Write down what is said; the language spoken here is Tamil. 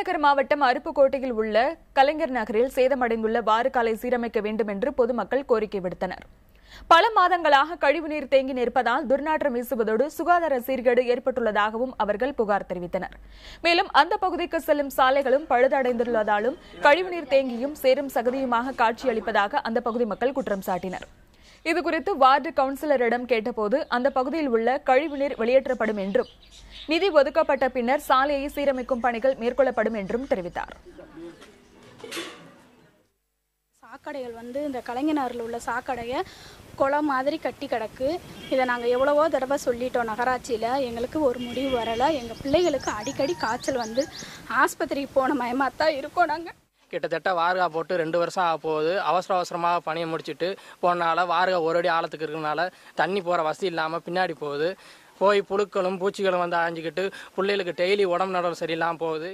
விருதுநகர் மாவட்டம் அருப்புக்கோட்டையில் உள்ள கலைஞர் நகரில் சேதமடைந்துள்ள வாறுகாலை சீரமைக்க வேண்டும் என்று பொதுமக்கள் கோரிக்கை விடுத்தனர். பல மாதங்களாக கழிவுநீர் தேங்கி நிற்பதால் துர்நாற்றம் வீசுவதோடு சுகாதார சீர்கேடு ஏற்பட்டுள்ளதாகவும் அவர்கள் புகார் தெரிவித்தனர். மேலும் அந்த பகுதிக்கு செல்லும் சாலைகளும் பழுதடைந்துள்ளதாலும் கழிவுநீர் தேங்கியும் சேரும் சகதியுமாக காட்சியளிப்பதாக அந்த பகுதி மக்கள் குற்றம் சாட்டினர். இதுகுறித்து வார்டு கவுன்சிலரிடம் கேட்டபோது அந்த பகுதியில் உள்ள கழிவுநீர் வெளியேற்றப்படும் என்றும் நிதி ஒதுக்கப்பட்ட பின்னர் சாலையை சீரமைக்கும் பணிகள் மேற்கொள்ளப்படும் என்றும் தெரிவித்தார். சாக்கடைகள் இந்த கலைஞரில் உள்ள சாக்கடையை குளம் மாதிரி கட்டி கிடக்கு. இதை நாங்கள் எவ்வளவோ தடவை சொல்லிட்டோம் நகராட்சியில். எங்களுக்கு ஒரு முடிவு வரலை. எங்கள் பிள்ளைகளுக்கு அடிக்கடி காய்ச்சல் ஆஸ்பத்திரிக்கு போன மயமாத்தான் இருக்கோம். நாங்கள் கிட்டத்தட்ட வார்கா போட்டு 2 வருஷம் ஆக போகுது. அவசரமாக பணியை முடிச்சுட்டு போனால வார்கா ஒரு அடி ஆழத்துக்கு இருக்கிறனால தண்ணி போகிற வசதி இல்லாமல் பின்னாடி போகுது. போய் புழுக்களும் பூச்சிகளும் அழிஞ்சிக்கிட்டு பிள்ளைகளுக்கு டெய்லி உடம்பு நடுவு சரியில்லாமல் போகுது.